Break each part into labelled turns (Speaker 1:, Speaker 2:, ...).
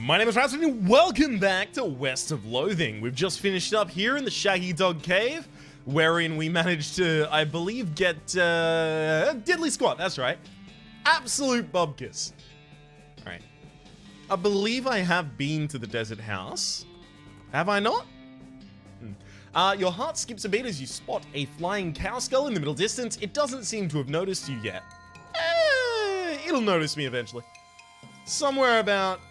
Speaker 1: My name is Rhapsody and welcome back to West of Loathing. We've just finished up here in the Shaggy Dog Cave, wherein we managed to, I believe, get Diddly Squat, that's right. Absolute bubkiss. Alright. I believe I have been to the desert house. Have I not? Your heart skips a beat as you spot a flying cow skull in the middle distance. It doesn't seem to have noticed you yet. It'll notice me eventually. Somewhere about...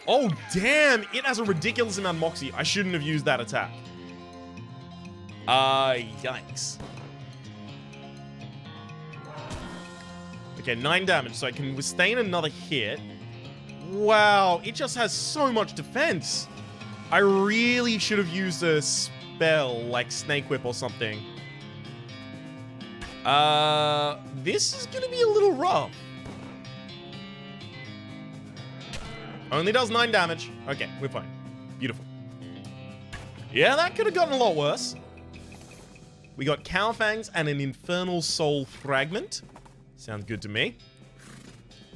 Speaker 1: Oh, damn! It has a ridiculous amount of moxie. I shouldn't have used that attack. Yikes. Okay, 9 damage, so I can withstand another hit. Wow, it just has so much defense. I really should have used a spell, like Snake Whip or something. This is gonna be a little rough. Only does 9 damage. Okay, we're fine. Beautiful. Yeah, that could have gotten a lot worse. We got Cow Fangs and an Infernal Soul Fragment. Sounds good to me.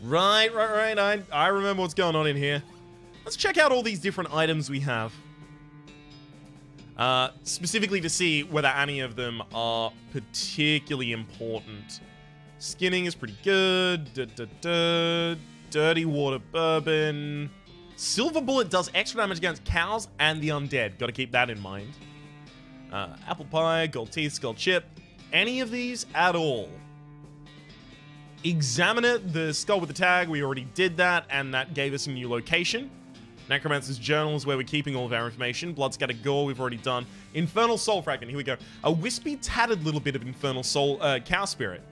Speaker 1: Right. I remember what's going on in here. Let's check out all these different items we have. Specifically to see whether any of them are particularly important. Skinning is pretty good. Dirty Water Bourbon. Silver Bullet does extra damage against cows and the undead. Gotta keep that in mind. Apple Pie, Gold Teeth, Skull Chip. Any of these at all. Examiner, the skull with the tag, we already did that, and that gave us a new location. Necromancer's Journal is where we're keeping all of our information. Bloodscattered Gore, we've already done. Infernal Soul Fragment, here we go. A wispy, tattered little bit of Infernal Soul, Cow Spirit.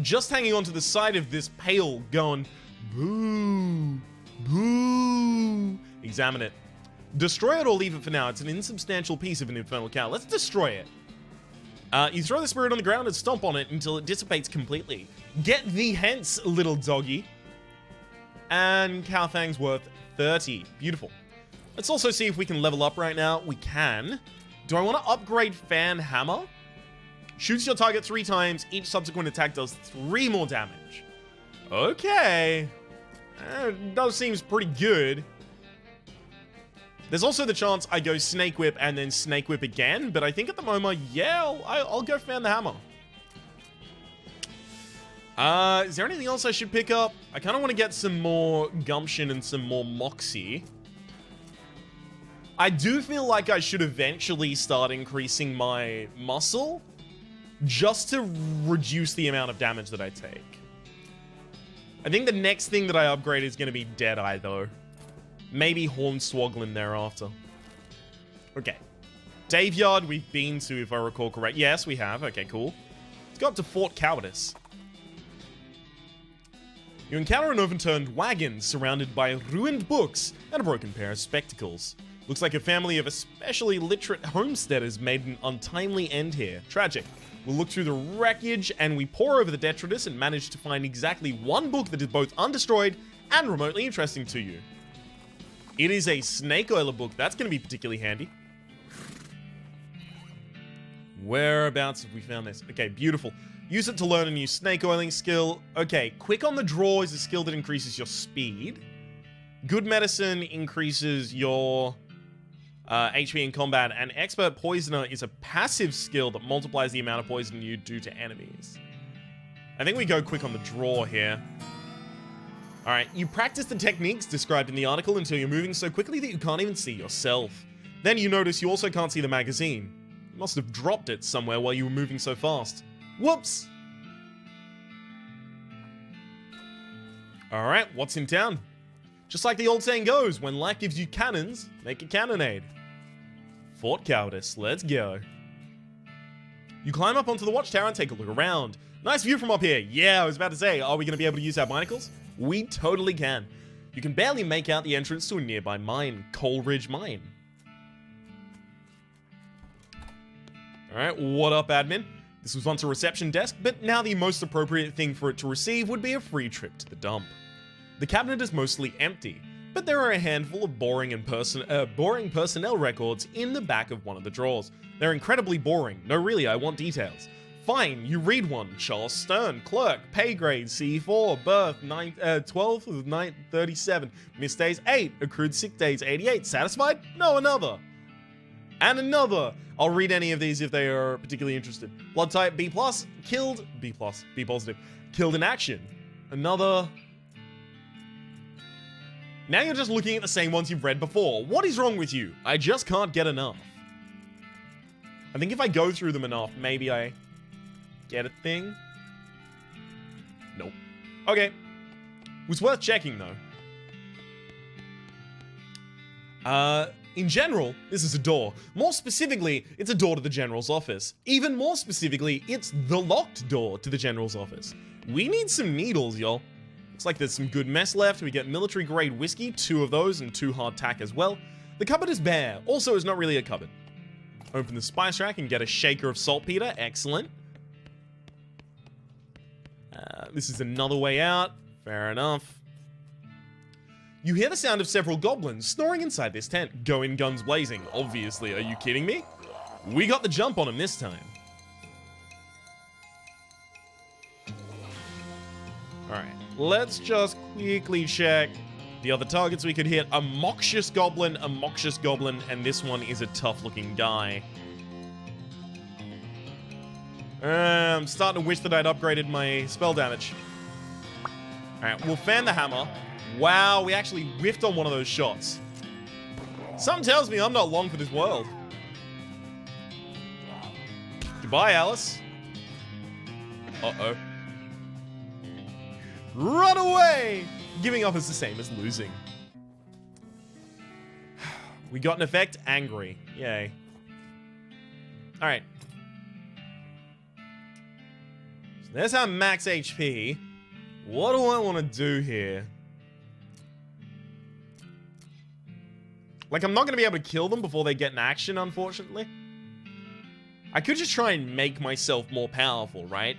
Speaker 1: Just hanging onto the side of this pail, going, boo, boo. Examine it. Destroy it or leave it for now. It's an insubstantial piece of an infernal cow. Let's destroy it. You throw the spirit on the ground and stomp on it until it dissipates completely. Get thee hence, little doggy. And Cow Fang's worth 30. Beautiful. Let's also see if we can level up right now. We can. Do I want to upgrade Fan Hammer? Shoots your target 3 times. Each subsequent attack does 3 more damage. Okay. That seems pretty good. There's also the chance I go Snake Whip and then Snake Whip again, but I think at the moment, yeah, I'll go Fan the Hammer. Is there anything else I should pick up? I kind of want to get some more gumption and some more moxie. I do feel like I should eventually start increasing my muscle, just to reduce the amount of damage that I take. I think the next thing that I upgrade is going to be Deadeye, though. Maybe Hornswogglin thereafter. Okay. Daveyard we've been to, if I recall correct. Yes, we have. Okay, cool. Let's go up to Fort Cowardice. You encounter an overturned wagon surrounded by ruined books and a broken pair of spectacles. Looks like a family of especially literate homesteaders made an untimely end here. Tragic. We'll look through the wreckage and we pore over the detritus and manage to find exactly one book that is both undestroyed and remotely interesting to you. It is a snake oiler book. That's going to be particularly handy. Whereabouts have we found this? Okay, beautiful. Use it to learn a new snake oiling skill. Okay, quick on the draw is a skill that increases your speed. Good medicine increases your... HP in combat, and Expert Poisoner is a passive skill that multiplies the amount of poison you do to enemies. I think we go quick on the draw here. Alright, you practice the techniques described in the article until you're moving so quickly that you can't even see yourself. Then you notice you also can't see the magazine. You must have dropped it somewhere while you were moving so fast. Whoops! Alright, what's in town? Just like the old saying goes, when life gives you cannons, make a cannonade. Fort Cowardice, let's go. You climb up onto the watchtower and take a look around. Nice view from up here. Yeah, I was about to say, are we going to be able to use our binacles? We totally can. You can barely make out the entrance to a nearby mine, Coleridge Mine. Alright, what up, admin? This was once a reception desk, but now the most appropriate thing for it to receive would be a free trip to the dump. The cabinet is mostly empty, but there are a handful of boring personnel records in the back of one of the drawers. They're incredibly boring. No, really, I want details. Fine, you read one. Charles Stern, clerk, pay grade C4, birth 12th of 9th 37, missed days 8, accrued sick days 88. Satisfied? No, another. And another. I'll read any of these if they are particularly interested. Blood type B+, killed B+, B positive, killed in action. Another. Now you're just looking at the same ones you've read before. What is wrong with you? I just can't get enough. I think if I go through them enough, maybe I get a thing. Nope. Okay. Was worth checking though. In general, this is a door. More specifically, it's a door to the General's office. Even more specifically, it's the locked door to the General's office. We need some needles, y'all. Looks like there's some good mess left. We get military-grade whiskey, 2 of those, and 2 hardtack as well. The cupboard is bare. Also, it's not really a cupboard. Open the spice rack and get a shaker of saltpeter. Excellent. This is another way out. Fair enough. You hear the sound of several goblins snoring inside this tent. Go in guns blazing. Obviously, are you kidding me? We got the jump on them this time. Alright, let's just quickly check the other targets we could hit. A Moxious Goblin, and this one is a tough-looking guy. I'm starting to wish that I'd upgraded my spell damage. Alright, we'll fan the hammer. Wow, we actually whiffed on one of those shots. Something tells me I'm not long for this world. Goodbye, Alice. Uh-oh. Run away! Giving up is the same as losing. We got an effect, angry. Yay. Alright. So there's our max HP. What do I want to do here? Like, I'm not going to be able to kill them before they get in action, unfortunately. I could just try and make myself more powerful, right?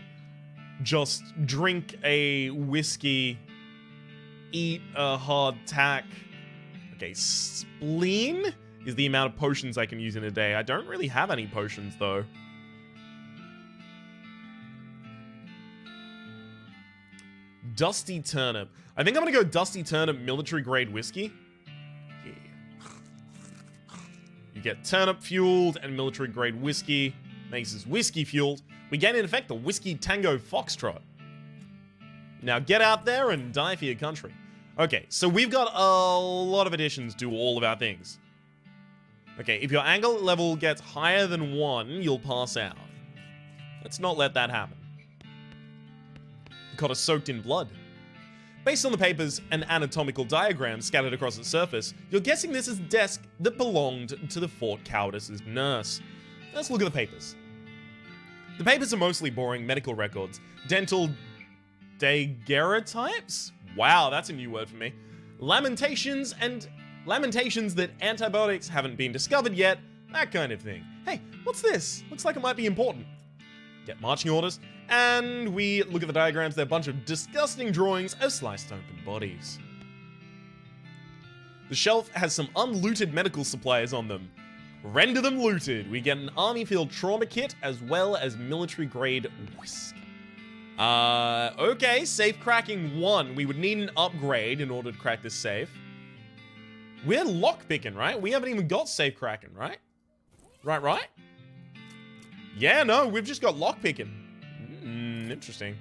Speaker 1: Just drink a whiskey, eat a hardtack. Okay, spleen is the amount of potions I can use in a day. I don't really have any potions, though. Dusty Turnip. I think I'm going to go Dusty Turnip military-grade whiskey. Yeah. You get turnip-fueled and military-grade whiskey. Makes us whiskey-fueled. We gain, in effect, the Whiskey Tango Foxtrot. Now get out there and die for your country. Okay, so we've got a lot of additions to all of our things. Okay, if your anger level gets higher than 1, you'll pass out. Let's not let that happen. Got us soaked in blood. Based on the papers and anatomical diagrams scattered across its surface, you're guessing this is a desk that belonged to the Fort Cowardice's nurse. Let's look at the papers. The papers are mostly boring medical records. Dental daguerreotypes? Wow, that's a new word for me. Lamentations that antibiotics haven't been discovered yet, that kind of thing. Hey, what's this? Looks like it might be important. Get marching orders, and we look at the diagrams. They're a bunch of disgusting drawings of sliced open bodies. The shelf has some unlooted medical supplies on them. Render them looted. We get an army field trauma kit as well as military grade whiskey. Okay, safe cracking 1. We would need an upgrade in order to crack this safe. We're lockpicking, right? We haven't even got safe cracking, right? Right? Yeah, no, we've just got lockpicking. Interesting.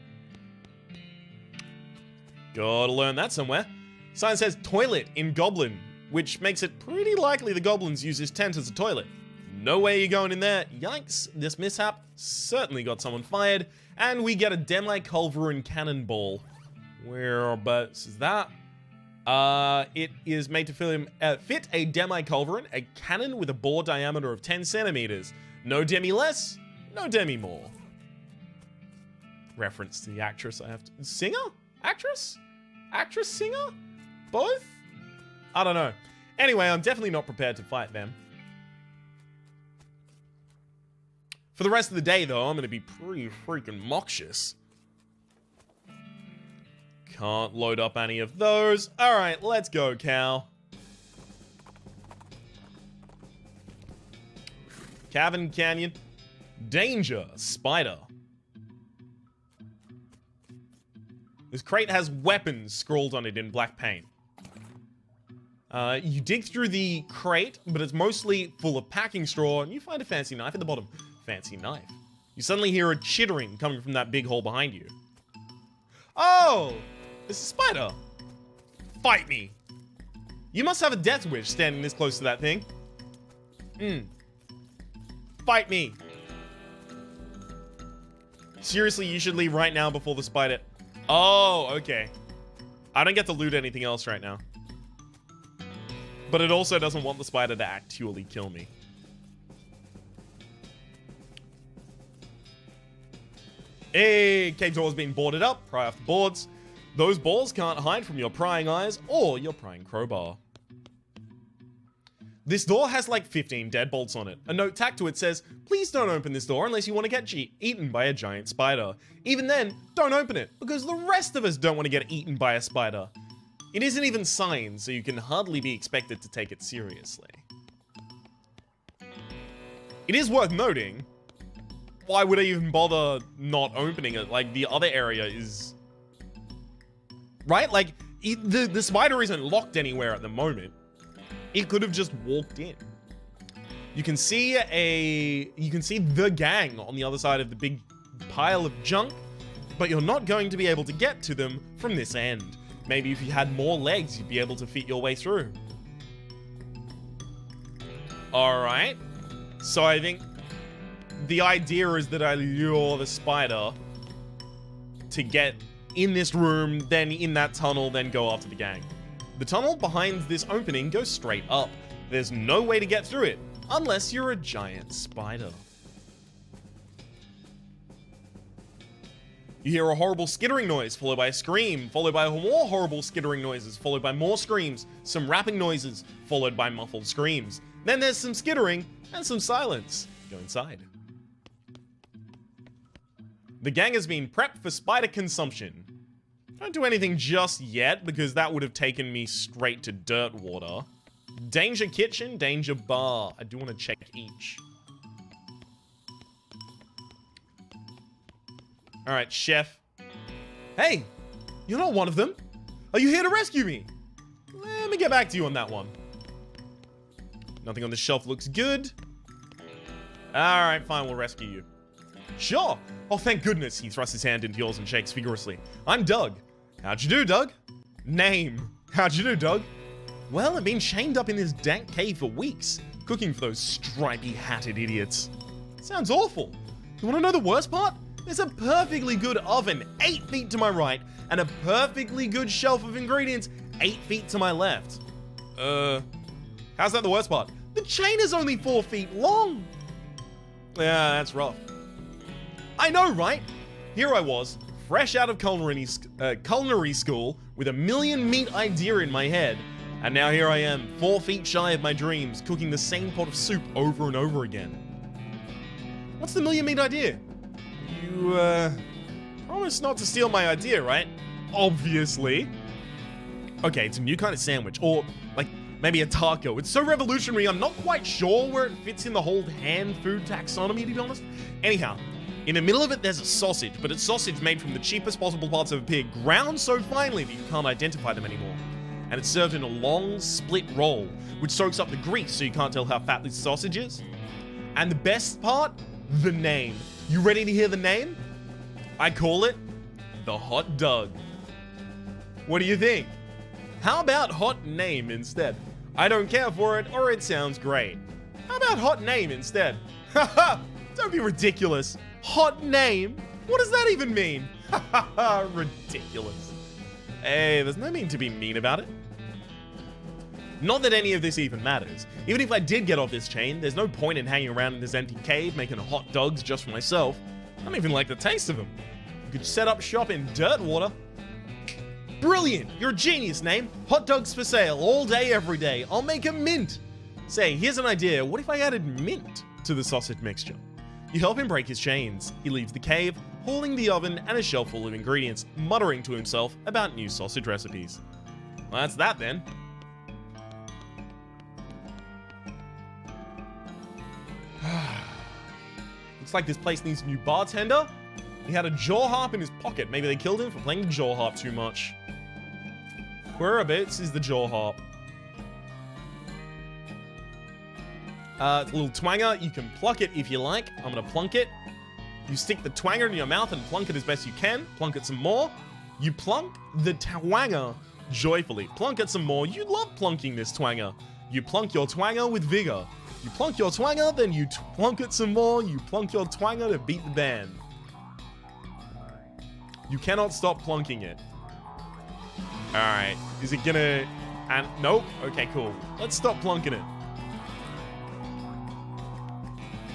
Speaker 1: Gotta learn that somewhere. Sign says toilet in Goblin, which makes it pretty likely the goblins use this tent as a toilet. No way you're going in there. Yikes, this mishap certainly got someone fired. And we get a demi-culverin cannonball. Whereabouts is that? It is made to fit a demi-culverin, a cannon with a bore diameter of 10 centimeters. No demi less, no demi more. Reference to the actress I have to... Singer? Actress? Actress, singer? Both? I don't know. Anyway, I'm definitely not prepared to fight them. For the rest of the day, though, I'm going to be pretty freaking moxious. Can't load up any of those. Alright, let's go, Cal. Cavern Canyon. Danger, spider. This crate has weapons scrawled on it in black paint. You dig through the crate, but it's mostly full of packing straw, and you find a fancy knife at the bottom. Fancy knife. You suddenly hear a chittering coming from that big hole behind you. Oh! It's a spider. Fight me. You must have a death wish standing this close to that thing. Fight me. Seriously, you should leave right now before the spider... Oh, okay. I don't get to loot anything else right now. But it also doesn't want the spider to actually kill me. Hey, cave door has been boarded up. Pry off the boards. Those balls can't hide from your prying eyes or your prying crowbar. This door has like 15 deadbolts on it. A note tacked to it says, please don't open this door unless you want to get eaten by a giant spider. Even then, don't open it, because the rest of us don't want to get eaten by a spider. It isn't even signed, so you can hardly be expected to take it seriously. It is worth noting, why would I even bother not opening it? Like, the other area is... Right? Like, the spider isn't locked anywhere at the moment. It could have just walked in. You can see the gang on the other side of the big pile of junk, but you're not going to be able to get to them from this end. Maybe if you had more legs, you'd be able to fit your way through. Alright. So I think the idea is that I lure the spider to get in this room, then in that tunnel, then go after the gang. The tunnel behind this opening goes straight up. There's no way to get through it, unless you're a giant spider. You hear a horrible skittering noise, followed by a scream, followed by more horrible skittering noises, followed by more screams, some rapping noises, followed by muffled screams. Then there's some skittering and some silence. Go inside. The gang has been prepped for spider consumption. Don't do anything just yet, because that would have taken me straight to dirt water. Danger kitchen, danger bar. I do want to check each. Alright, chef. Hey, you're not one of them. Are you here to rescue me? Let me get back to you on that one. Nothing on the shelf looks good. Alright, fine, we'll rescue you. Sure. Oh, thank goodness. He thrusts his hand into yours and shakes vigorously. I'm Doug. How'd you do, Doug? Name. How'd you do, Doug? Well, I've been chained up in this dank cave for weeks, cooking for those stripy-hatted idiots. Sounds awful. You want to know the worst part? There's a perfectly good oven 8 feet to my right, and a perfectly good shelf of ingredients 8 feet to my left. How's that the worst part? The chain is only 4 feet long. Yeah, that's rough. I know, right? Here I was, fresh out of culinary school, with a million meat idea in my head, and now here I am, 4 feet shy of my dreams, cooking the same pot of soup over and over again. What's the million meat idea? You, promised not to steal my idea, right? Obviously. Okay, it's a new kind of sandwich, or, like, maybe a taco. It's so revolutionary, I'm not quite sure where it fits in the whole hand food taxonomy, to be honest. Anyhow, in the middle of it, there's a sausage, but it's sausage made from the cheapest possible parts of a pig, ground so finely that you can't identify them anymore. And it's served in a long, split roll, which soaks up the grease so you can't tell how fat this sausage is. And the best part? The name. You ready to hear the name? I call it the Hot Doug. What do you think? How about Hot Name instead? I don't care for it, or it sounds great. How about Hot Name instead? Haha, don't be ridiculous. Hot Name? What does that even mean? Haha, ridiculous. Hey, there's no need to be mean about it. Not that any of this even matters. Even if I did get off this chain, there's no point in hanging around in this empty cave making hot dogs just for myself. I don't even like the taste of them. You could set up shop in dirt water. Brilliant! You're a genius, Name. Hot dogs for sale all day, every day. I'll make a mint. Say, here's an idea. What if I added mint to the sausage mixture? You help him break his chains. He leaves the cave, hauling the oven and a shelf full of ingredients, muttering to himself about new sausage recipes. Well, that's that then. Looks like this place needs a new bartender. He had a jaw harp in his pocket. Maybe they killed him for playing the jaw harp too much. Whereabouts is the jaw harp? It's a little twanger. You can pluck it if you like. I'm gonna plunk it. You stick the twanger in your mouth and plunk it as best you can. Plunk it some more. You plunk the twanger joyfully. Plunk it some more. You love plunking this twanger. You plunk your twanger with vigor. You plunk your twanger, then you plunk it some more. You plunk your twanger to beat the band. You cannot stop plunking it. Alright. Is it gonna... And nope. Okay, cool. Let's stop plunking it.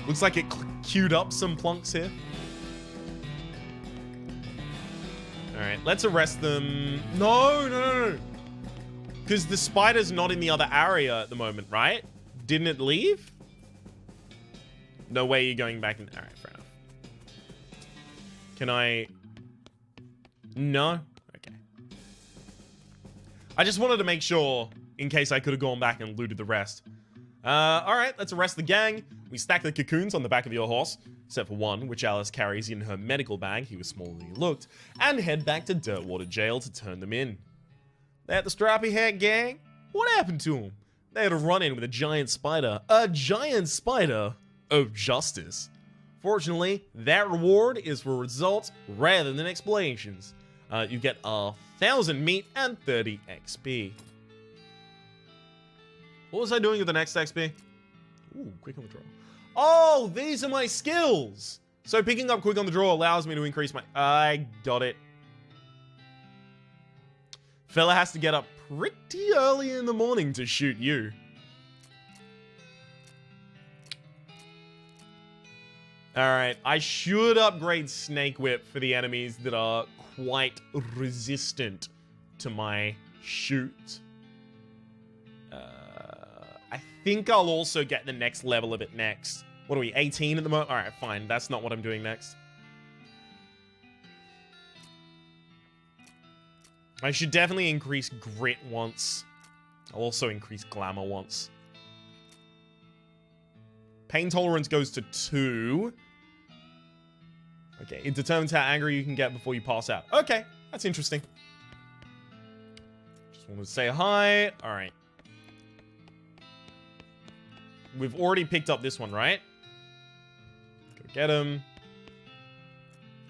Speaker 1: Looks like it queued up some plunks here. Alright, let's arrest them. No. Because the spider's not in the other area at the moment, right? Didn't it leave? No way you're going back in. Alright, fair enough. Can I... No? Okay. I just wanted to make sure, in case I could have gone back and looted the rest. Alright, let's arrest the gang. We stack the cocoons on the back of your horse, except for one, which Alice carries in her medical bag, he was smaller than he looked, and head back to Dirtwater Jail to turn them in. That the strappy hat gang? What happened to them? They had a run-in with a giant spider. A giant spider of justice. Fortunately, that reward is for results rather than explanations. You get 1,000 meat and 30 XP. What was I doing with the next XP? Ooh, quick on the draw. Oh, these are my skills. So picking up quick on the draw allows me to increase my... I got it. Fella has to get up pretty early in the morning to shoot you. Alright, I should upgrade Snake Whip for the enemies that are quite resistant to my shoot. I think I'll also get the next level of it next. What are we, 18 at the moment? Alright, fine. That's not what I'm doing next. I should definitely increase Grit once. I'll also increase Glamour once. Pain Tolerance goes to 2. Okay, it determines how angry you can get before you pass out. Okay, that's interesting. Just wanted to say hi. Alright. We've already picked up this one, right? Go get him.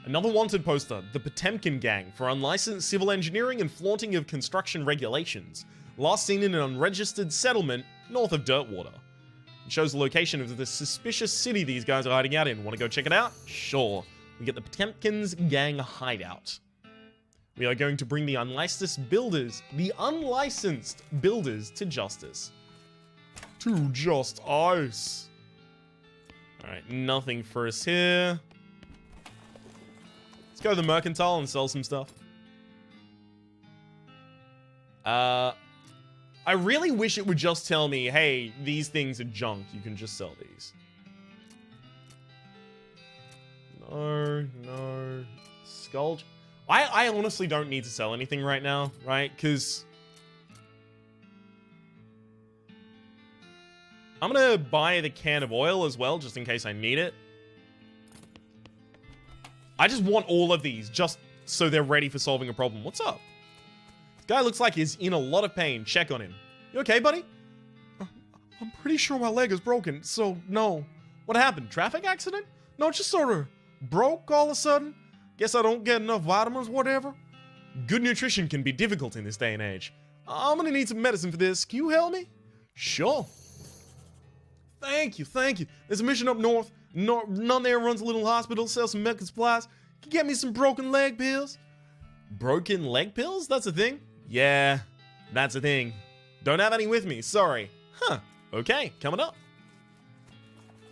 Speaker 1: Another wanted poster. The Potemkin Gang for unlicensed civil engineering and flaunting of construction regulations. Last seen in an unregistered settlement north of Dirtwater. It shows the location of the suspicious city these guys are hiding out in. Want to go check it out? Sure. We get the Potemkin's Gang hideout. We are going to bring the unlicensed builders to justice. To just ice. Alright, nothing for us here. Let's go to the Mercantile and sell some stuff. I really wish it would just tell me, hey, these things are junk. You can just sell these. No. Sculpt. I honestly don't need to sell anything right now, right? Because... I'm gonna buy the can of oil as well, just in case I need it. I just want all of these, just so they're ready for solving a problem. What's up? This guy looks like he's in a lot of pain. Check on him. You okay, buddy? I'm pretty sure my leg is broken, so no. What happened? Traffic accident? No, it just sort of broke all of a sudden. Guess I don't get enough vitamins, whatever. Good nutrition can be difficult in this day and age. I'm gonna need some medicine for this. Can you help me? Sure. Thank you. There's a mission up north. None there runs a little hospital, sells some medical supplies. Can you get me some broken leg pills? Broken leg pills? That's a thing? Yeah, that's a thing. Don't have any with me, sorry. Huh, okay, coming up.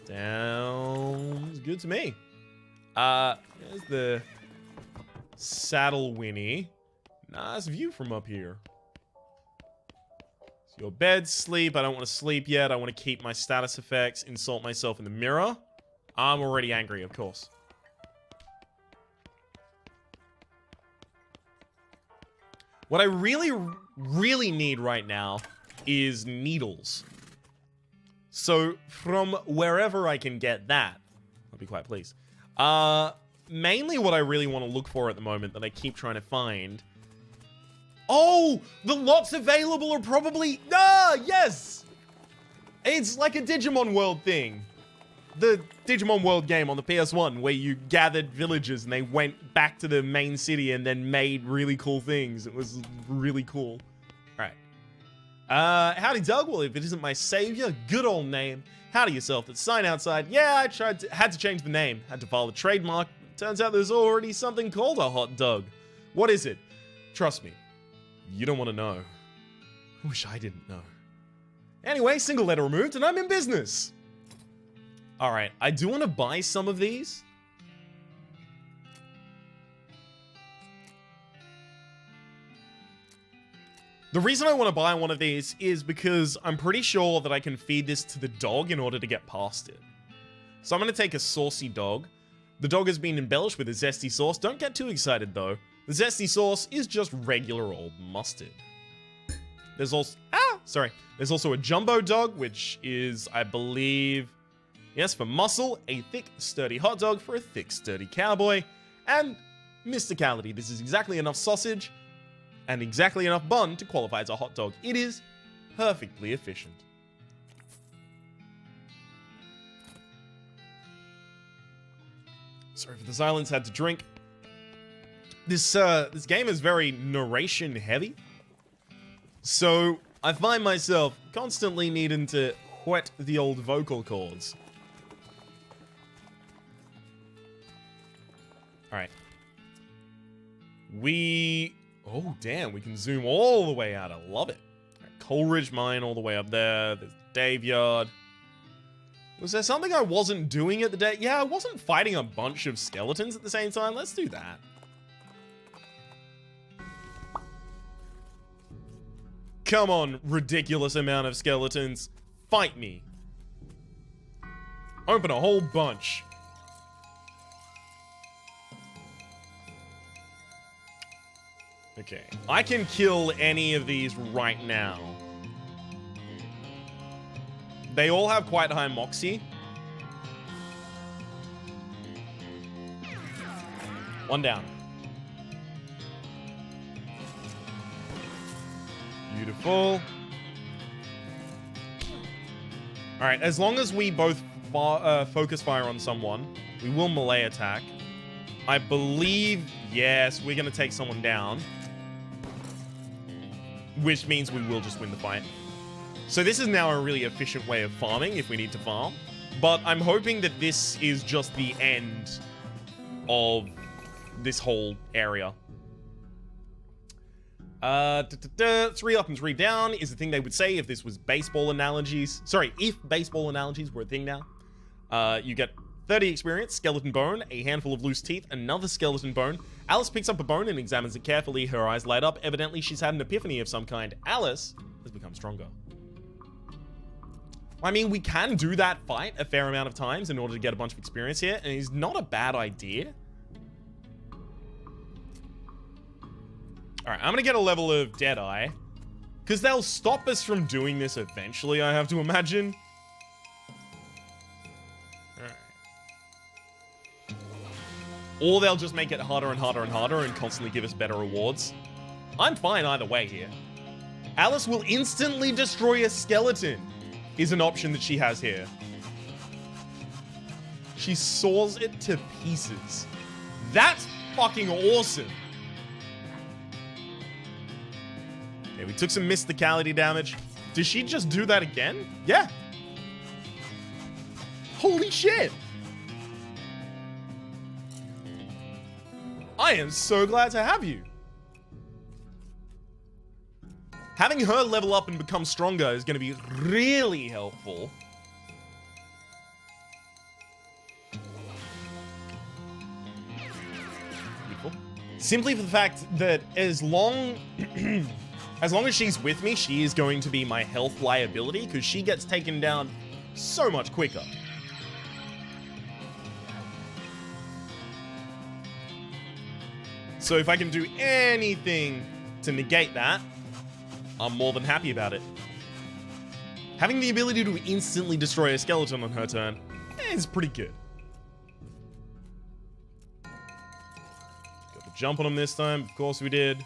Speaker 1: Sounds good to me. There's the Saddle Winnie. Nice view from up here. Your bed, sleep. I don't want to sleep yet. I want to keep my status effects, insult myself in the mirror. I'm already angry, of course. What I really need right now is needles. So from wherever I can get that, I'll be quite pleased. mainly what I really want to look for at the moment that I keep trying to find. Oh, the lots available are probably... Ah, yes! It's like a Digimon World thing. The Digimon World game on the PS1 where you gathered villagers and they went back to the main city and then made really cool things. It was really cool. Alright. Howdy Doug, well if it isn't my savior, good old name. Howdy yourself, that's sign outside. Yeah, I had to change the name. Had to file the trademark. Turns out there's already something called a hot dog. What is it? Trust me, you don't want to know. I wish I didn't know. Anyway, single letter removed and I'm in business. Alright, I do want to buy some of these. The reason I want to buy one of these is because I'm pretty sure that I can feed this to the dog in order to get past it. So I'm going to take a saucy dog. The dog has been embellished with a zesty sauce. Don't get too excited though. The zesty sauce is just regular old mustard. There's also... There's also a jumbo dog, which is, I believe... Yes, for muscle, a thick, sturdy hot dog for a thick, sturdy cowboy. And mysticality. This is exactly enough sausage and exactly enough bun to qualify as a hot dog. It is perfectly efficient. Sorry for the silence, had to drink. This game is very narration heavy. So I find myself constantly needing to whet the old vocal cords. Alright. Oh, damn, we can zoom all the way out. I love it. Right, Coleridge Mine all the way up there. There's Dave Yard. Was there something I wasn't doing at the day? Yeah, I wasn't fighting a bunch of skeletons at the same time. Let's do that. Come on, ridiculous amount of skeletons. Fight me. Open a whole bunch. Okay, I can kill any of these right now. They all have quite high moxie. One down. Beautiful. Alright, as long as we both focus fire on someone, we will melee attack. I believe, yes, we're going to take someone down. Which means we will just win the fight. So this is now a really efficient way of farming if we need to farm. But I'm hoping that this is just the end of this whole area. 3 up and 3 down is the thing they would say if this was baseball analogies. Sorry, if baseball analogies were a thing now. You get 30 experience, skeleton bone, a handful of loose teeth, another skeleton bone. Alice picks up a bone and examines it carefully. Her eyes light up. Evidently, she's had an epiphany of some kind. Alice has become stronger. I mean, we can do that fight a fair amount of times in order to get a bunch of experience here, and it's not a bad idea. Alright, I'm gonna get a level of Deadeye, because they'll stop us from doing this eventually, I have to imagine. Alright. Or they'll just make it harder and harder and harder and constantly give us better rewards. I'm fine either way here. Alice will instantly destroy a skeleton, is an option that she has here. She saws it to pieces. That's fucking awesome. Okay, we took some mysticality damage. Does she just do that again? Yeah. Holy shit. I am so glad to have you. Having her level up and become stronger is going to be really helpful. Beautiful. Simply for the fact that as long as she's with me, she is going to be my health liability because she gets taken down so much quicker. So if I can do anything to negate that, I'm more than happy about it. Having the ability to instantly destroy a skeleton on her turn is pretty good. Jump on them this time. Of course we did.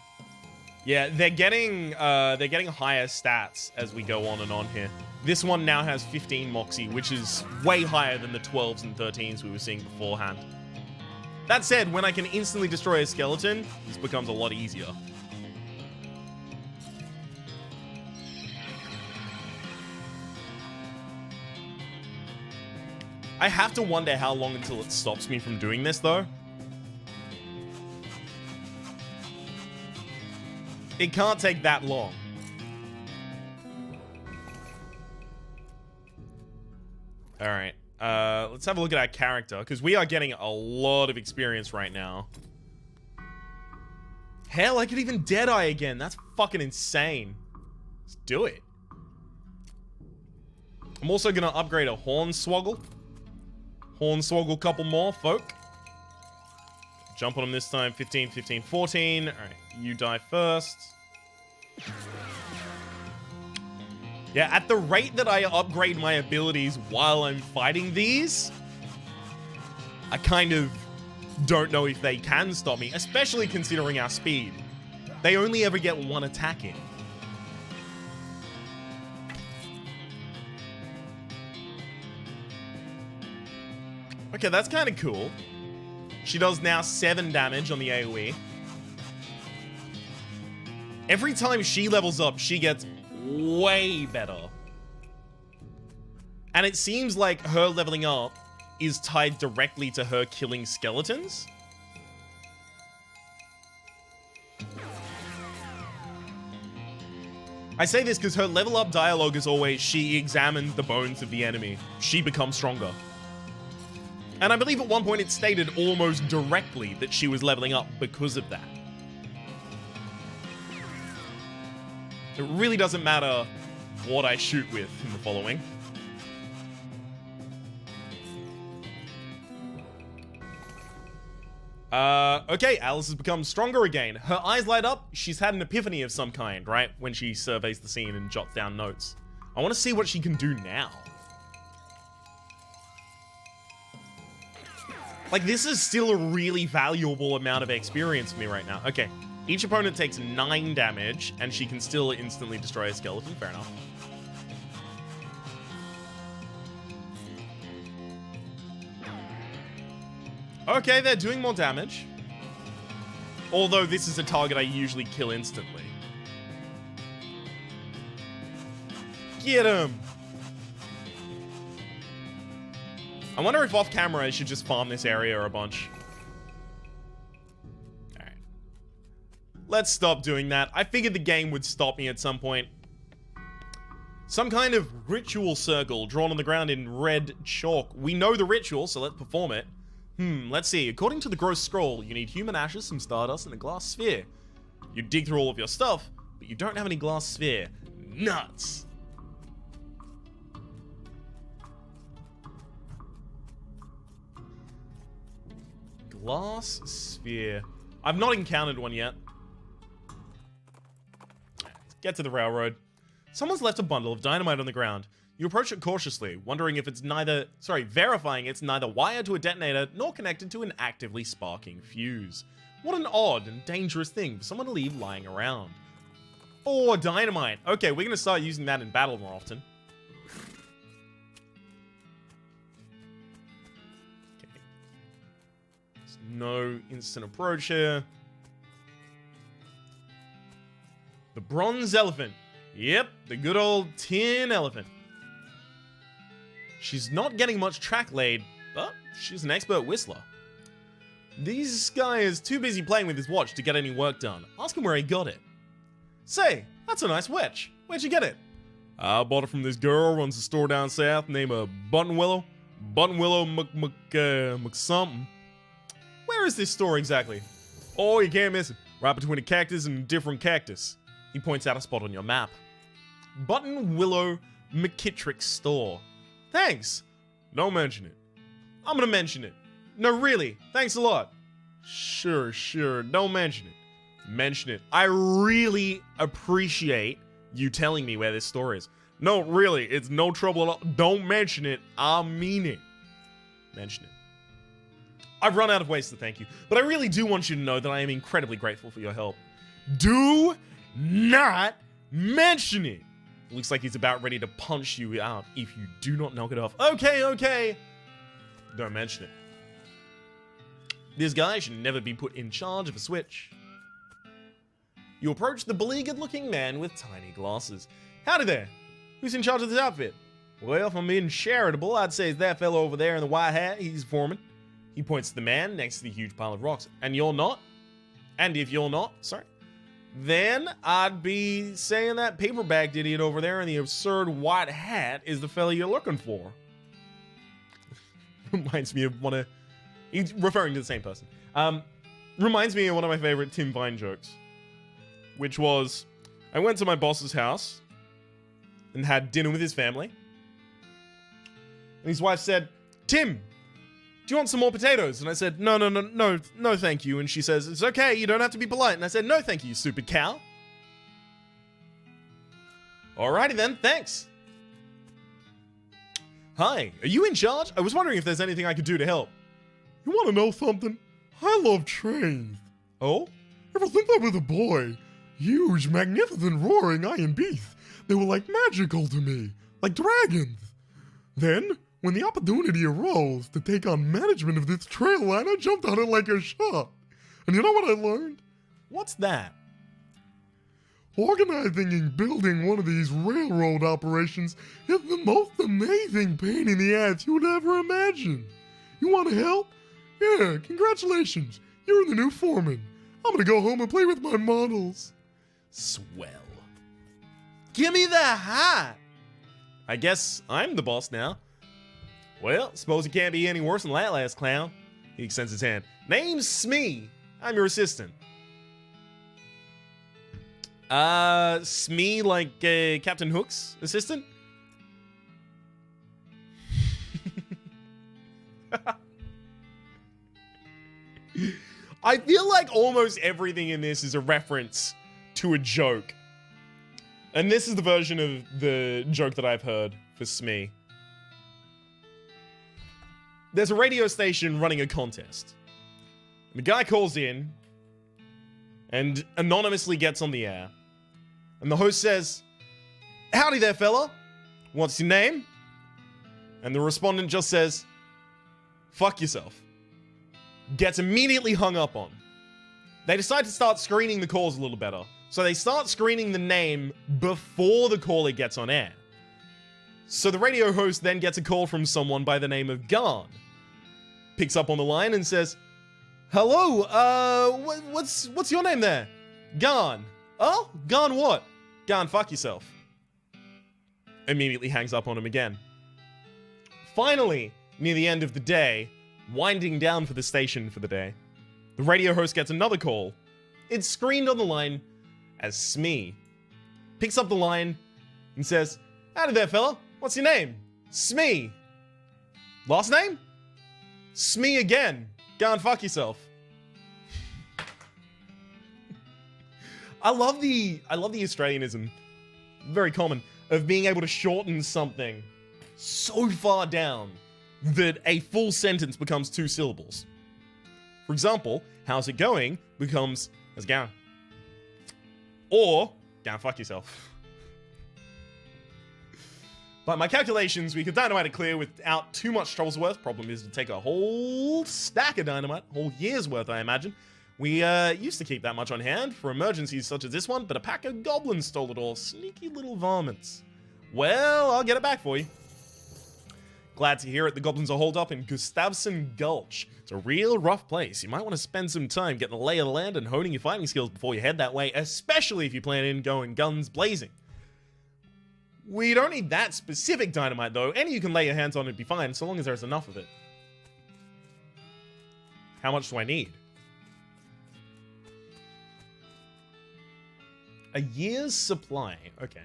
Speaker 1: Yeah, they're getting higher stats as we go on and on here. This one now has 15 Moxie, which is way higher than the 12s and 13s we were seeing beforehand. That said, when I can instantly destroy a skeleton, this becomes a lot easier. I have to wonder how long until it stops me from doing this, though. It can't take that long. Alright, let's have a look at our character, because we are getting a lot of experience right now. Hell, I could even Deadeye again. That's fucking insane. Let's do it. I'm also going to upgrade a Hornswoggle. Hornswoggle couple more, folk. Jump on him this time. 15, 15, 14. Alright, you die first. Yeah, at the rate that I upgrade my abilities while I'm fighting these, I kind of don't know if they can stop me, especially considering our speed. They only ever get one attack in. Okay, that's kind of cool. She does now 7 damage on the AoE. Every time she levels up, she gets way better. And it seems like her leveling up is tied directly to her killing skeletons. I say this because her level up dialogue is always, she examined the bones of the enemy. She becomes stronger. And I believe at one point it stated almost directly that she was leveling up because of that. It really doesn't matter what I shoot with in the following. Okay, Alice has become stronger again. Her eyes light up. She's had an epiphany of some kind, right? When she surveys the scene and jots down notes. I want to see what she can do now. Like, this is still a really valuable amount of experience for me right now. Okay, each opponent takes 9 damage, and she can still instantly destroy a skeleton. Fair enough. Okay, they're doing more damage. Although this is a target I usually kill instantly. Get him! I wonder if off camera I should just farm this area a bunch. Alright. Let's stop doing that. I figured the game would stop me at some point. Some kind of ritual circle drawn on the ground in red chalk. We know the ritual, so let's perform it. Let's see. According to the gross scroll, you need human ashes, some stardust, and a glass sphere. You dig through all of your stuff, but you don't have any glass sphere. Nuts! Glass sphere. I've not encountered one yet. Let's get to the railroad. Someone's left a bundle of dynamite on the ground. You approach it cautiously, verifying it's neither wired to a detonator nor connected to an actively sparking fuse. What an odd and dangerous thing for someone to leave lying around. Oh, dynamite. Okay, we're gonna start using that in battle more often. Okay. There's no instant approach here. The bronze elephant. Yep, the good old tin elephant. She's not getting much track laid, but she's an expert whistler. This guy is too busy playing with his watch to get any work done. Ask him where he got it. Say, that's a nice watch. Where'd you get it? I bought it from this girl who runs a store down south named Buttonwillow. Buttonwillow McSomething. Where is this store exactly? Oh, you can't miss it. Right between a cactus and a different cactus. He points out a spot on your map. Buttonwillow McKittrick's store. Thanks. Don't mention it. I'm gonna mention it. No, really. Thanks a lot. Sure. Don't mention it. Mention it. I really appreciate you telling me where this store is. No, really. It's no trouble at all. Don't mention it. I mean it. Mention it. I've run out of ways to thank you, but I really do want you to know that I am incredibly grateful for your help. Do not mention it. Looks like he's about ready to punch you out if you do not knock it off. Okay. Don't mention it. This guy should never be put in charge of a switch. You approach the beleaguered-looking man with tiny glasses. Howdy there. Who's in charge of this outfit? Well, if I'm being charitable, I'd say it's that fellow over there in the white hat. He's foreman. He points to the man next to the huge pile of rocks. And you're not? And if you're not, sorry, then I'd be saying that paper-bagged idiot over there in the absurd white hat is the fella you're looking for. Reminds me of one of... He's referring to the same person. Reminds me of one of my favorite Tim Vine jokes. Which was, I went to my boss's house and had dinner with his family. And his wife said, Tim, do you want some more potatoes? And I said, no, thank you. And she says, it's okay, you don't have to be polite. And I said, no, thank you, you stupid cow. Alrighty then, thanks. Hi, are you in charge? I was wondering if there's anything I could do to help. You want to know something? I love trains. Oh? Ever since I was a boy, huge, magnificent, roaring iron beasts. They were like magical to me, like dragons. Then, when the opportunity arose to take on management of this trail line, I jumped on it like a shot. And you know what I learned? What's that?
Speaker 2: Organizing and building one of these railroad operations is the most amazing pain in the ass you would ever imagine. You want to help? Yeah, congratulations. You're the new foreman. I'm gonna go home and play with my models.
Speaker 1: Swell. Give me the hat! I guess I'm the boss now. Well, suppose it can't be any worse than that last clown. He extends his hand. Name's Smee. I'm your assistant. Smee like Captain Hook's assistant? I feel like almost everything in this is a reference to a joke. And this is the version of the joke that I've heard for Smee. There's a radio station running a contest. The guy calls in and anonymously gets on the air. And the host says, "Howdy there, fella. What's your name?" And the respondent just says, "Fuck yourself." Gets immediately hung up on. They decide to start screening the calls a little better. So they start screening the name before the caller gets on air. So the radio host then gets a call from someone by the name of Garn. Picks up on the line and says, "Hello, what's your name there?" "Garn." "Oh, Garn what?" "Garn, fuck yourself." Immediately hangs up on him again. Finally, near the end of the day, winding down for the station for the day, the radio host gets another call. It's screened on the line as Smee. Picks up the line and says, "Howdy there, fella. What's your name?" "Smee." "Last name?" "Smee again. Garn, fuck yourself." I love the Australianism, very common, of being able to shorten something so far down that a full sentence becomes 2 syllables. For example, "How's it going?" becomes, "How's it going?" Or, "Go fuck yourself." By my calculations, we could dynamite it clear without too much trouble's worth. Problem is to take a whole stack of dynamite, a whole year's worth, I imagine. We used to keep that much on hand for emergencies such as this one, but a pack of goblins stole it all. Sneaky little varmints. Well, I'll get it back for you. Glad to hear it. The goblins are holed up in Gustavsson Gulch. It's a real rough place. You might want to spend some time getting a lay of the land and honing your fighting skills before you head that way, especially if you plan on going guns blazing. We don't need that specific dynamite, though. Any you can lay your hands on would be fine, so long as there's enough of it. How much do I need? A year's supply. Okay.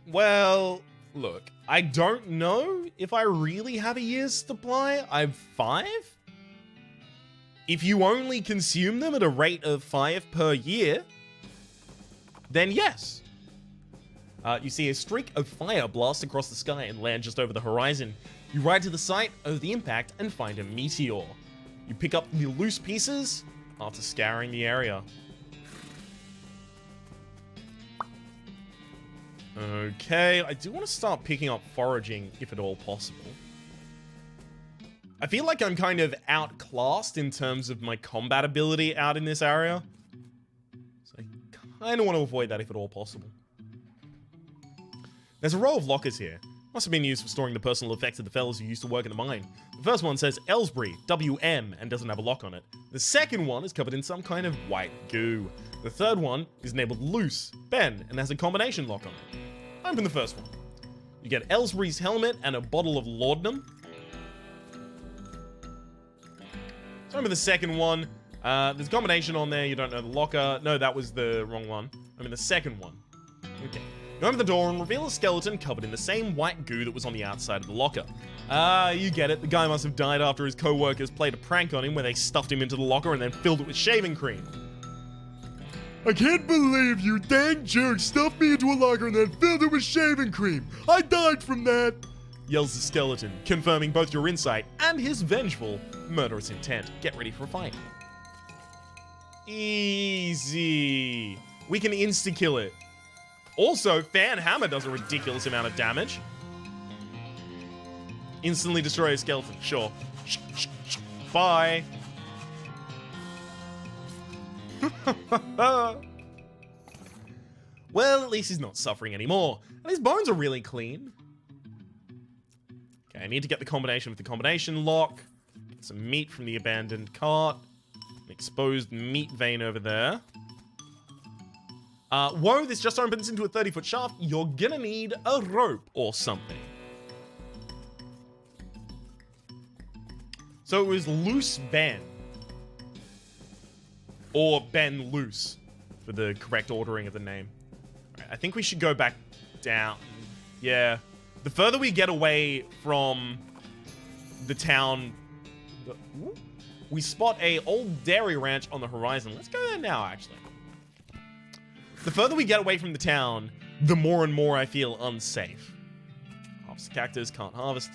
Speaker 1: Well, look, I don't know if I really have a year's supply. I've 5? If you only consume them at a rate of 5 per year, then yes. You see a streak of fire blast across the sky and land just over the horizon. You ride to the site of the impact and find a meteor. You pick up the loose pieces after scouring the area. Okay, I do want to start picking up foraging if at all possible. I feel like I'm kind of outclassed in terms of my combat ability out in this area. So I kind of want to avoid that if at all possible. There's a row of lockers here. Must have been used for storing the personal effects of the fellas who used to work in the mine. The first one says Ellsbury, WM, and doesn't have a lock on it. The second one is covered in some kind of white goo. The third one is labeled Loose, Ben, and has a combination lock on it. Open the first one. You get Ellsbury's helmet and a bottle of laudanum. So open the second one. There's a combination on there, you don't know the locker. No, that was the wrong one. I mean the second one. Okay. You open the door and reveal a skeleton covered in the same white goo that was on the outside of the locker. You get it. The guy must have died after his co-workers played a prank on him where they stuffed him into the locker and then filled it with shaving cream.
Speaker 2: I can't believe you dang jerk stuffed me into a locker and then filled it with shaving cream. I died from that.
Speaker 1: Yells the skeleton, confirming both your insight and his vengeful, murderous intent. Get ready for a fight. Easy. We can insta-kill it. Also, Fan Hammer does a ridiculous amount of damage. Instantly destroy a skeleton. Sure. Bye. Well, at least he's not suffering anymore. And his bones are really clean. Okay, I need to get the combination with the combination lock. Get some meat from the abandoned cart. An exposed meat vein over there. Whoa, this just opens into a 30-foot shaft. You're gonna need a rope or something. So it was Loose Ben. Or Ben Loose, for the correct ordering of the name. Right, I think we should go back down. Yeah. The further we get away from the town... we spot a old dairy ranch on the horizon. Let's go there now, actually. The further we get away from the town, the more and more I feel unsafe. Harvest cactus, can't harvest.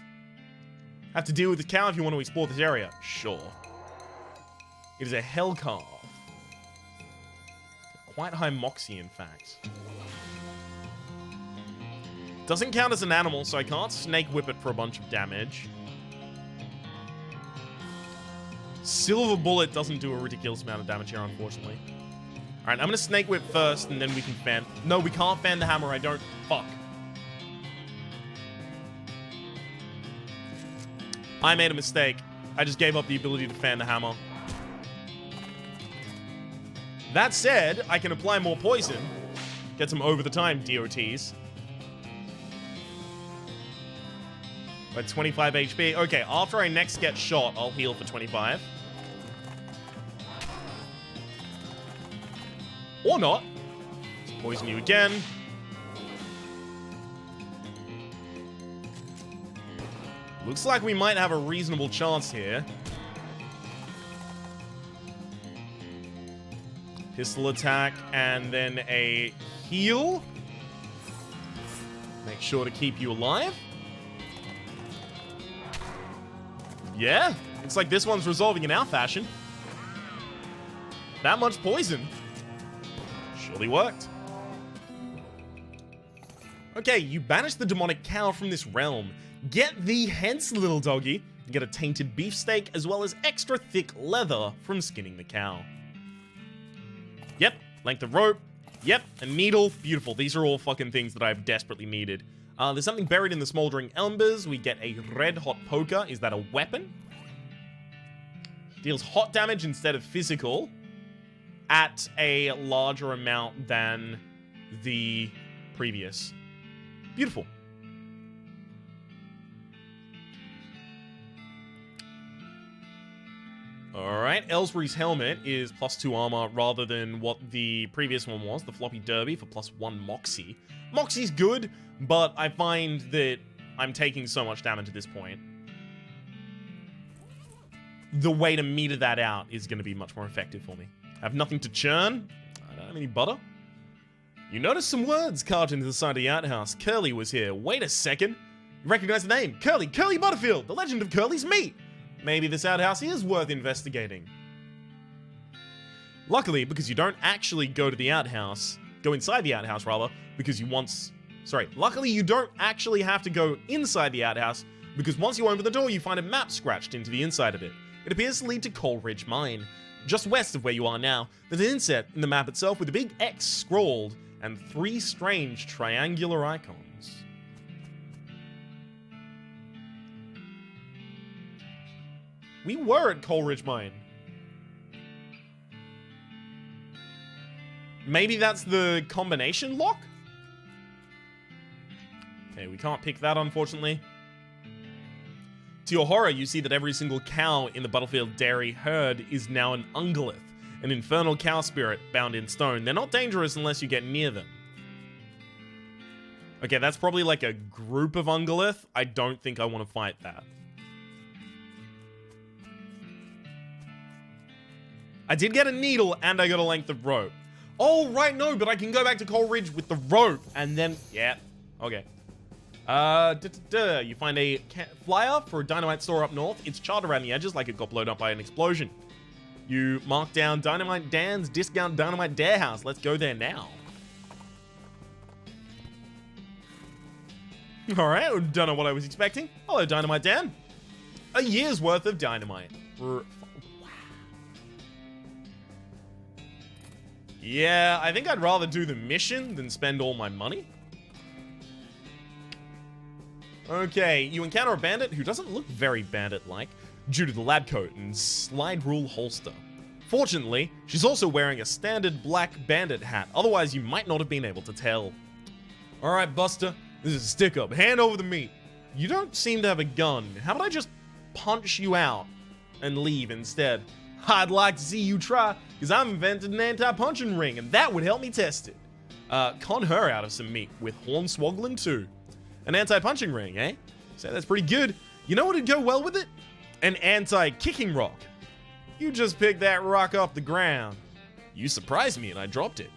Speaker 1: Have to deal with the cow if you want to explore this area. Sure. It is a hell calf. Quite high moxie, in fact. Doesn't count as an animal, so I can't snake whip it for a bunch of damage. Silver Bullet doesn't do a ridiculous amount of damage here, unfortunately. Alright, I'm gonna snake whip first, and then we can fan... No, we can't fan the hammer, I don't... Fuck. I made a mistake. I just gave up the ability to fan the hammer. That said, I can apply more poison. Get some over-the-time DOTs. At 25 HP. Okay, after I next get shot, I'll heal for 25. Or not. Let's poison you again. Looks like we might have a reasonable chance here. Pistol attack, and then a heal. Make sure to keep you alive. Yeah, it's like this one's resolving in our fashion. That much poison. Surely worked. Okay, you banish the demonic cow from this realm. Get thee hence, little doggy. Get a tainted beefsteak as well as extra thick leather from skinning the cow. Yep, length of rope. Yep, a needle. Beautiful. These are all fucking things that I've desperately needed. There's something buried in the smoldering embers. We get a red hot poker. Is that a weapon? Deals hot damage instead of physical at a larger amount than the previous. Beautiful. Alright, Ellsbury's helmet is +2 armor rather than what the previous one was, the floppy derby for +1 moxie. Moxie's good, but I find that I'm taking so much damage at this point. The way to meter that out is going to be much more effective for me. I have nothing to churn. I don't have any butter. You notice some words carved into the side of the outhouse. Curly was here. Wait a second. You recognize the name. Curly Butterfield, the legend of Curly's meat. Maybe this outhouse is worth investigating. Luckily, because you don't actually go inside the outhouse rather, because luckily you don't actually have to go inside the outhouse, because once you open the door, you find a map scratched into the inside of it. It appears to lead to Coal Ridge Mine. Just west of where you are now, there's an inset in the map itself with a big X scrawled and 3 strange triangular icons. We were at Coal Ridge Mine. Maybe that's the combination lock? Okay, we can't pick that, unfortunately. To your horror, you see that every single cow in the Butterfield Dairy herd is now an ungolith, an infernal cow spirit bound in stone. They're not dangerous unless you get near them. Okay, that's probably like a group of ungolith. I don't think I want to fight that. I did get a needle and I got a length of rope. Oh, right, no, but I can go back to Coal Ridge with the rope and then, yeah, okay. You find a flyer for a dynamite store up north. It's charred around the edges like it got blown up by an explosion. You mark down Dynamite Dan's Discount Dynamite Dare House. Let's go there now. Alright, don't know what I was expecting. Hello, Dynamite Dan. A year's worth of dynamite. Wow. Yeah, I think I'd rather do the mission than spend all my money. Okay, you encounter a bandit who doesn't look very bandit-like due to the lab coat and slide rule holster. Fortunately, she's also wearing a standard black bandit hat, otherwise you might not have been able to tell. Alright, Buster, this is a stick-up. Hand over the meat. You don't seem to have a gun. How about I just punch you out and leave instead? I'd like to see you try, because I've invented an anti-punching ring, and that would help me test it. Con her out of some meat with hornswoggling too. An anti-punching ring, eh? So that's pretty good. You know what would go well with it? An anti-kicking rock. You just picked that rock off the ground. You surprised me and I dropped it.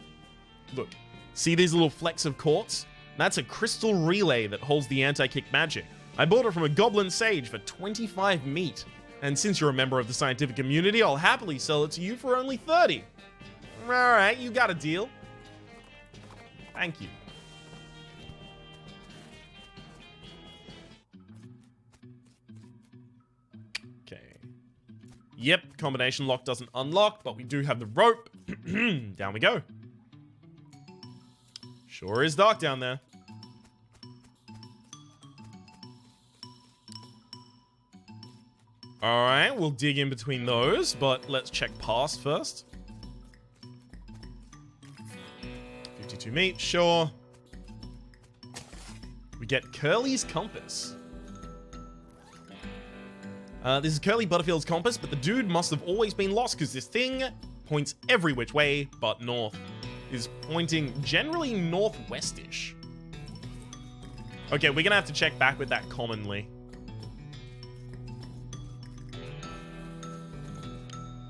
Speaker 1: Look, see these little flecks of quartz? That's a crystal relay that holds the anti-kick magic. I bought it from a goblin sage for 25 meat. And since you're a member of the scientific community, I'll happily sell it to you for only 30. Alright, you got a deal. Thank you. Okay. Yep, combination lock doesn't unlock, but we do have the rope. Down we go. Sure is dark down there. Alright, we'll dig in between those, but let's check past first. 52 meat, sure. We get Curly's compass. This is Curly Butterfield's compass, but the dude must have always been lost because this thing points every which way but north. Is pointing generally northwestish. Okay, we're gonna have to check back with that commonly.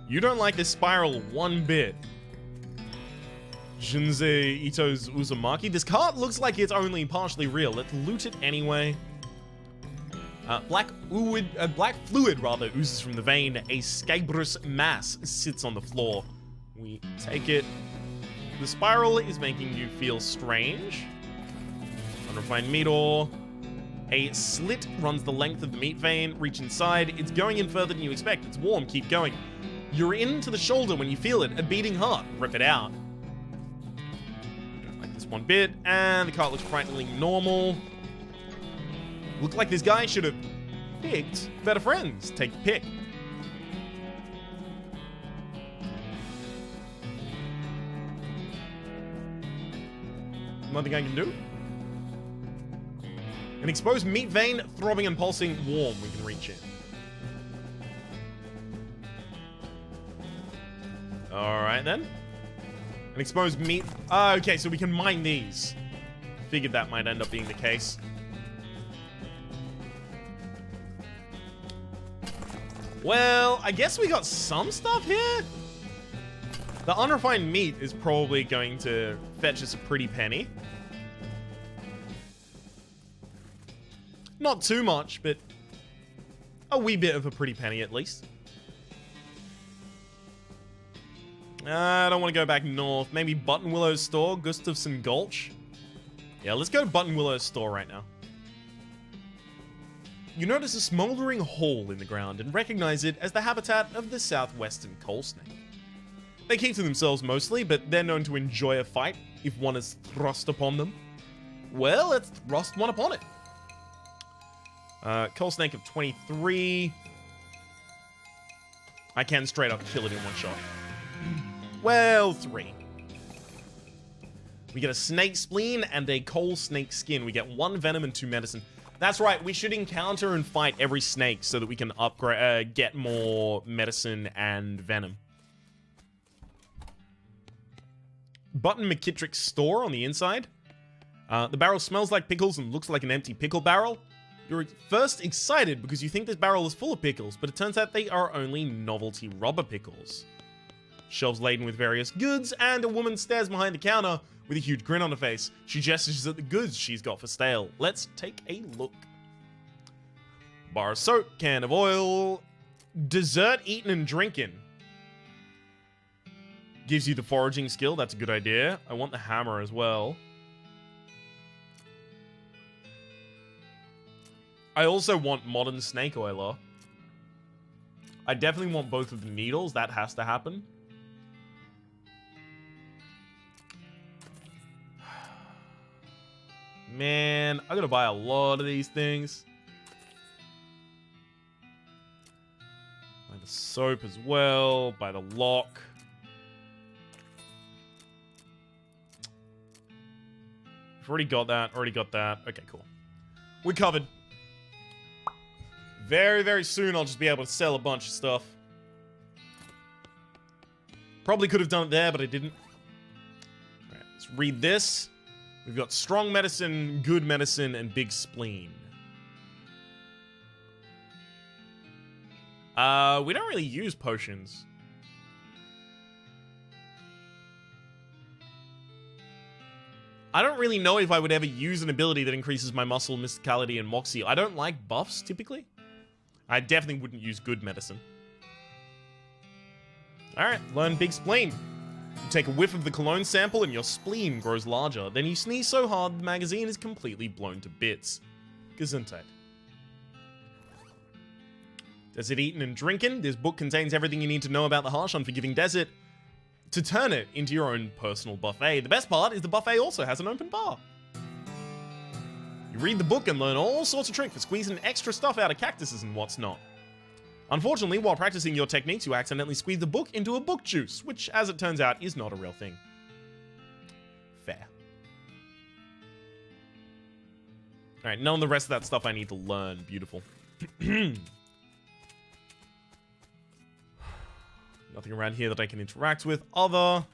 Speaker 1: You don't like this spiral one bit. Junzei Ito's Uzumaki. This cart looks like it's only partially real. Let's loot it anyway. Black fluid oozes from the vein. A scabrous mass sits on the floor. We take it. The spiral is making you feel strange. Unrefined meat ore. A slit runs the length of the meat vein. Reach inside. It's going in further than you expect. It's warm. Keep going. You're into the shoulder when you feel it. A beating heart. Rip it out. Don't like this one bit. And the cart looks frighteningly normal. Look like this guy should have picked better friends. Take the pick. Nothing I can do. An exposed meat vein, throbbing and pulsing, warm. We can reach it. Alright then. An exposed meat... okay, so we can mine these. Figured that might end up being the case. Well, I guess we got some stuff here? The unrefined meat is probably going to fetch us a pretty penny. Not too much, but a wee bit of a pretty penny at least. I don't want to go back north. Maybe Buttonwillow's store, Gustafson Gulch. Yeah, let's go to Buttonwillow's store right now. You notice a smoldering hole in the ground and recognize it as the habitat of the southwestern coal snake. They keep to themselves mostly, but they're known to enjoy a fight if one is thrust upon them. Well, let's thrust one upon it. Coal snake of 23. I can straight up kill it in one shot. Well, 3. We get a snake spleen and a coal snake skin. We get 1 venom and 2 medicine. That's right, we should encounter and fight every snake so that we can upgrade, get more medicine and venom. Button McKittrick's store on the inside. The barrel smells like pickles and looks like an empty pickle barrel. You're first excited because you think this barrel is full of pickles, but it turns out they are only novelty rubber pickles. Shelves laden with various goods, and a woman stares behind the counter with a huge grin on her face. She gestures at the goods she's got for sale. Let's take a look. Bar of soap, can of oil, dessert eaten and drinking. Gives you the foraging skill, that's a good idea. I want the hammer as well. I also want modern snake oiler. I definitely want both of the needles, that has to happen. Man, I gotta buy a lot of these things. Buy the soap as well, buy the lock. I've already got that, Okay, cool. We're covered. Very, very soon I'll just be able to sell a bunch of stuff. Probably could have done it there, but I didn't. Alright, let's read this. We've got strong medicine, good medicine, and big spleen. We don't really use potions. I don't really know if I would ever use an ability that increases my muscle, mysticality, and moxie. I don't like buffs, typically. I definitely wouldn't use good medicine. Alright, learn big spleen. You take a whiff of the cologne sample and your spleen grows larger. Then you sneeze so hard the magazine is completely blown to bits. Gesundheit. Desert eaten and drinking. This book contains everything you need to know about the harsh, unforgiving desert to turn it into your own personal buffet. The best part is the buffet also has an open bar. You read the book and learn all sorts of tricks for squeezing extra stuff out of cactuses and what's not. Unfortunately, while practicing your techniques, you accidentally squeeze the book into a book juice, which, as it turns out, is not a real thing. Fair. Alright, none of the rest of that stuff I need to learn. Beautiful. Nothing around here that I can interact with other.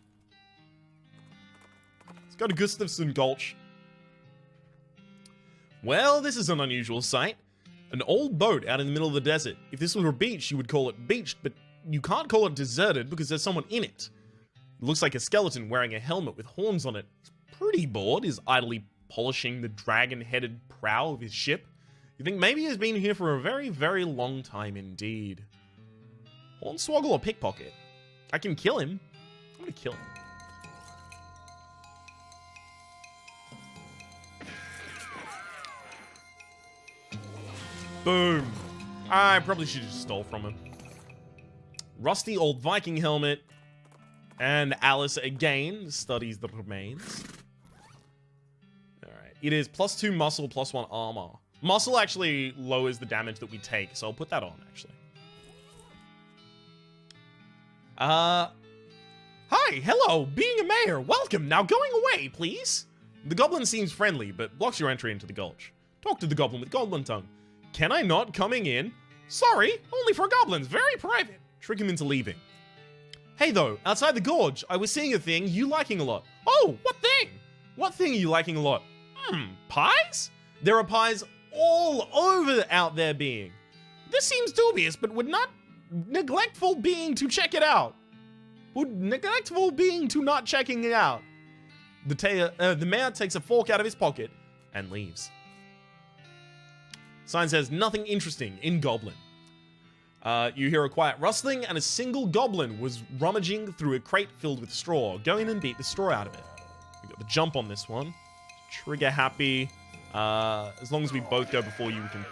Speaker 1: Let's go to Gustafson Gulch. Well, this is an unusual sight. An old boat out in the middle of the desert. If this were a beach, you would call it beached, but you can't call it deserted because there's someone in it. It looks like a skeleton wearing a helmet with horns on it. He's pretty bored, is idly polishing the dragon-headed prow of his ship. You think maybe he's been here for a very, very long time indeed. Hornswoggle or pickpocket? I can kill him. I'm gonna kill him. Boom. I probably should have just stole from him. Rusty old Viking helmet. And Alice again studies the remains. Alright. It is +2 muscle, +1 armor. Muscle actually lowers the damage that we take, so I'll put that on, actually. Hi, hello, being a mayor, welcome. Now going away, please. The goblin seems friendly, but blocks your entry into the gulch. Talk to the goblin with goblin tongue. Can I not coming in? Sorry, only for goblins, very private. Trick him into leaving. Hey though, outside the gorge, I was seeing a thing you liking a lot. Oh, what thing? What thing are you liking a lot? Pies? There are pies all over out there being. This seems dubious, but would not neglectful being to check it out. would neglectful being to not checking it out. The mayor takes a fork out of his pocket and leaves. Sign says, nothing interesting in Goblin. You hear a quiet rustling, and a single goblin was rummaging through a crate filled with straw. Go in and beat the straw out of it. We got the jump on this one. Trigger happy. As long as we both go before you, we can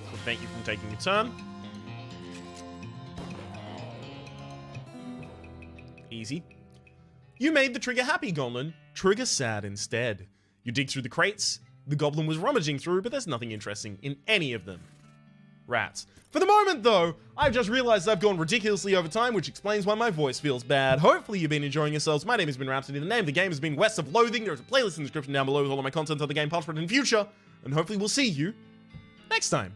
Speaker 1: prevent you from taking a turn. Easy. You made the trigger happy goblin trigger sad instead. You dig through the crates the goblin was rummaging through, but there's nothing interesting in any of them. Rats. For the moment, though, I've just realized I've gone ridiculously over time, which explains why my voice feels bad. Hopefully you've been enjoying yourselves. My name has been Rhapsody. The name of the game has been West of Loathing. There's a playlist in the description down below with all of my content on the game, past, present, and future. And hopefully we'll see you next time.